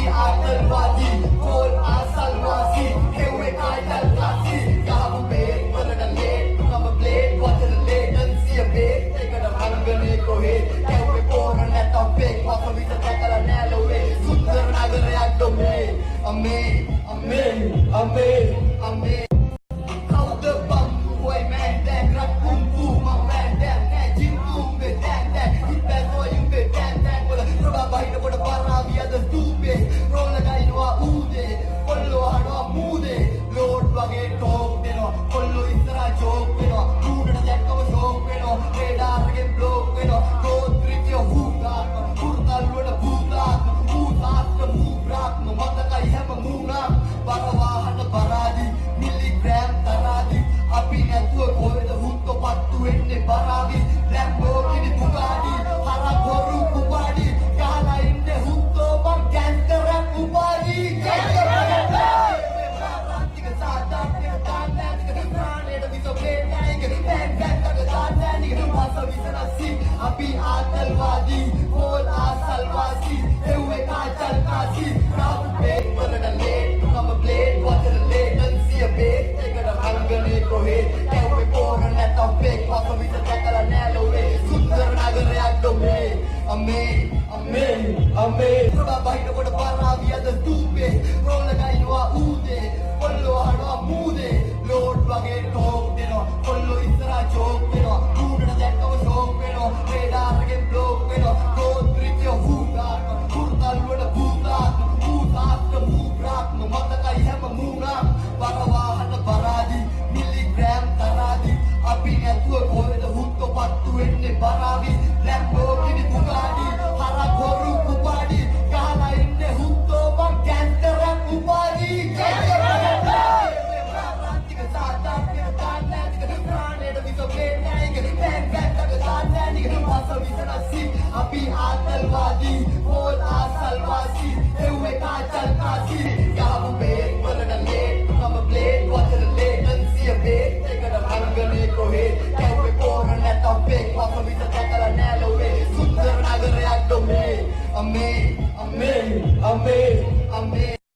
अभी आतंकवादी बोल आसलवासी हेवे कायदल कासी काम बेट परडले तुम ब्लेड वाटर लेडन सी बेट तेगड अंगने को हे हेवे पोरन at the big वासवी तकला नेलोवे सुंदर नागरයක් डोमे अमे अमे अमे अमे How the bum boy man that rap boom boom my man that jim boom be that hit back for you be that bola roba bahina boda paravi ada stupid roll gainwa ude pollo hadawa muude load wage talk deno pollo isra joke deno udana dakkawa shock deno radar එකෙන් block deno go trip your hook hurtal wada bootak bootak moobrak matakai hema moona barawahana baradi milligram taradi api නැතුව කොහෙද හුත්තු පත්තු වෙන්නේ බරාවි Lamborghini බුගාඩි හරක් හොරු කුපාඩි ගහලා ඉන්නේ හුත්තෝ මං ගෑන්කර් රැප් උපාඩි රාත්‍රික සාදාත්‍රික තාන්නාතික ප්‍රාණයට විසොකේ නෑයික බෑන් බෑන්තක තාන්නානික වාස විසනසි අපි ආතල්වාදී කෝල් ආසල්වාසි එව්වේ කාචල් කාසි රාත් බේක් වලට ලේට් මම බ්ලේඩ් වතර ලේටන් සිය බේක් ඒකට අංගනේ කොහේ එව්වේ පෝරන නැතම් බේක් වාස විස දැකලා නෑලෝවේ සුන්දර නගරයක් ඩොමේ අමේ අමේ අමේ රබා බහින කොට පරාවි අද ස්තූපේ රෝල ගයින්වා ඌදේ පොල්ලෝ හඩවා මූදේ ලෝඩ් වගේ ටෝක් දෙනවා පොල්ලෝ ඉස්සරහා ජෝක් දෙනවා ඌනට දැක්කම ෂෝක් වෙනවා රේඩාර් එකෙන් බ්ලොක් වෙනවා ගෝත් ත්‍රිප් යෝ හූගාට හුර්තල් වල බූතාත් බූතාත් මූබ්‍රාක් මතකයි හැම මූණක් බරවාහන බරාදි මිලිග්‍රෑම් තරාදි අපි නැතුව කොහෙද හුත්තු පත්තු වෙන්නේ බරාවි ලැම්බෝගිනි බුගාඩි හරක් හොරු කුපාඩි ගහලා ඉන්නේ හුත්තෝ මං ගෑන්කර් රැප් උපාඩි රාත්‍රික සාදාත්‍රික තාන්නාතික ප්‍රාණයට විසොකේ නෑයික බෑන් බෑන්තක තාන්නානික වාස විසනසි අපි ආතල්වාදී කෝල් ආසල්වාසි එව්වේ කාචල් කාසි ගහමු බේක් වලට ලේට් මම බ්ලේඩ් වතර ලේටන් සිය බේක් ඒකට අංගනේ කොහේ එව්වේ පෝරන නැතම් බේක් වාස විස දැකලා නෑලෝවේ සුන්දර නගරයක් ඩොමේ අමේ අමේ අමේ අමේ